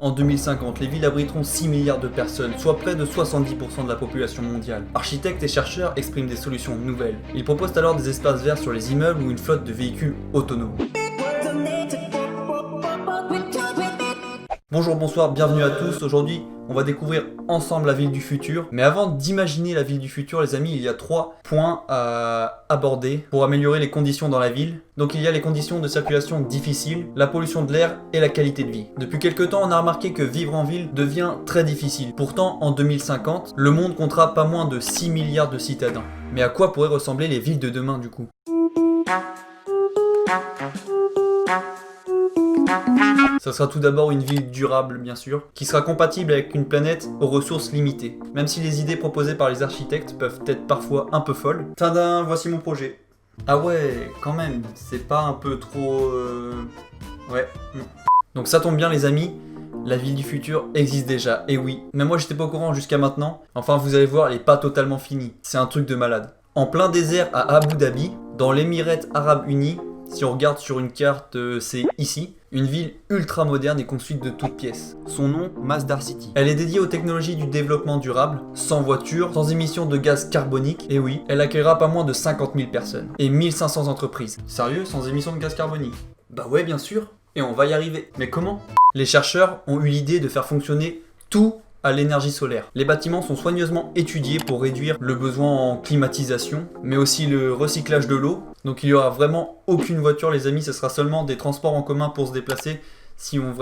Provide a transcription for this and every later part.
En 2050, les villes abriteront 6 milliards de personnes, soit près de 70% de la population mondiale. Architectes et chercheurs expriment des solutions nouvelles. Ils proposent alors des espaces verts sur les immeubles ou une flotte de véhicules autonomes. Bonjour, bonsoir, bienvenue à tous. Aujourd'hui, on va découvrir ensemble la ville du futur. Mais avant d'imaginer la ville du futur, les amis, il y a 3 points à aborder pour améliorer les conditions dans la ville. Donc il y a les conditions de circulation difficiles, la pollution de l'air et la qualité de vie. Depuis quelques temps, on a remarqué que vivre en ville devient très difficile. Pourtant, en 2050, le monde comptera pas moins de 6 milliards de citadins. Mais à quoi pourraient ressembler les villes de demain du coup ? Ça sera tout d'abord une ville durable, bien sûr, qui sera compatible avec une planète aux ressources limitées. Même si les idées proposées par les architectes peuvent être parfois un peu folles. Tadam, voici mon projet. Ah ouais, quand même, c'est pas un peu trop... Ouais. Donc ça tombe bien les amis, la ville du futur existe déjà, et oui. Mais moi j'étais pas au courant jusqu'à maintenant. Enfin vous allez voir, elle est pas totalement finie. C'est un truc de malade. En plein désert à Abu Dhabi, dans l'Émirat Arabe Uni, si on regarde sur une carte, c'est ici, une ville ultra moderne et construite de toutes pièces. Son nom, Masdar City. Elle est dédiée aux technologies du développement durable, sans voiture, sans émissions de gaz carbonique, et oui, elle accueillera pas moins de 50 000 personnes, et 1500 entreprises. Sérieux, sans émissions de gaz carbonique? Bah ouais, bien sûr, et on va y arriver. Mais comment? Les chercheurs ont eu l'idée de faire fonctionner tout à l'énergie solaire. Les bâtiments sont soigneusement étudiés pour réduire le besoin en climatisation, mais aussi le recyclage de l'eau. Donc il n'y aura vraiment aucune voiture les amis, ce sera seulement des transports en commun pour se déplacer si on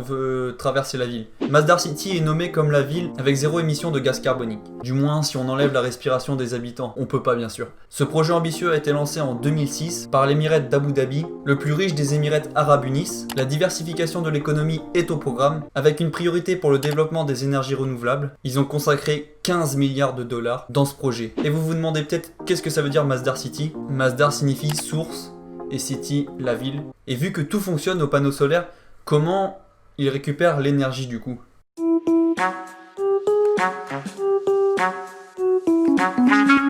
veut traverser la ville. Masdar City est nommée comme la ville avec zéro émission de gaz carbonique. Du moins si on enlève la respiration des habitants, on peut pas bien sûr. Ce projet ambitieux a été lancé en 2006 par l'Émirat d'Abu Dhabi, le plus riche des Émirats Arabes Unis. La diversification de l'économie est au programme, avec une priorité pour le développement des énergies renouvelables. Ils ont consacré 15 milliards de dollars dans ce projet. Et vous vous demandez peut-être qu'est-ce que ça veut dire Masdar City? Masdar signifie source et City, la ville. Et vu que tout fonctionne aux panneaux solaires, comment ils récupèrent l'énergie du coup?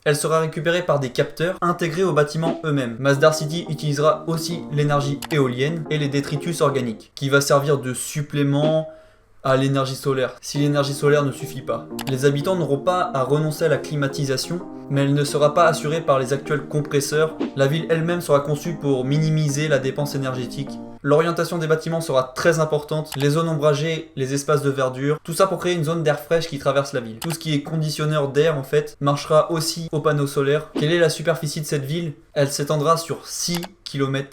Elle sera récupérée par des capteurs intégrés aux bâtiments eux-mêmes. Masdar City utilisera aussi l'énergie éolienne et les détritus organiques, qui va servir de supplément à l'énergie solaire, si l'énergie solaire ne suffit pas. Les habitants n'auront pas à renoncer à la climatisation, mais elle ne sera pas assurée par les actuels compresseurs. La ville elle-même sera conçue pour minimiser la dépense énergétique. L'orientation des bâtiments sera très importante, les zones ombragées, les espaces de verdure, tout ça pour créer une zone d'air fraîche qui traverse la ville. Tout ce qui est conditionneur d'air en fait marchera aussi aux panneaux solaires. Quelle est la superficie de cette ville? Elle s'étendra sur 6 km².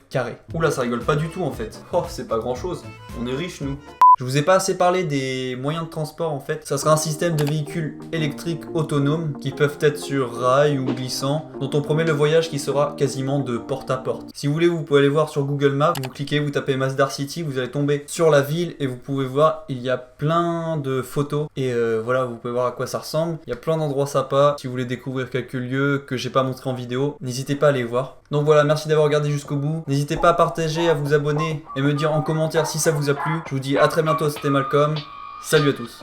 Oula, ça rigole pas du tout en fait. Oh, c'est pas grand chose, on est riches nous. Je vous ai pas assez parlé des moyens de transport en fait. Ça sera un système de véhicules électriques autonomes qui peuvent être sur rail ou glissant, dont on promet le voyage qui sera quasiment de porte à porte. Si vous voulez, vous pouvez aller voir sur Google Maps, vous cliquez, vous tapez Masdar City, vous allez tomber sur la ville et vous pouvez voir, il y a plein de photos et voilà, vous pouvez voir à quoi ça ressemble. Il y a plein d'endroits sympas. Si vous voulez découvrir quelques lieux que j'ai pas montré en vidéo, n'hésitez pas à les voir. Donc voilà, merci d'avoir regardé jusqu'au bout. N'hésitez pas à partager, à vous abonner et me dire en commentaire si ça vous a plu. Je vous dis à très bientôt, c'était Malcolm. Salut à tous.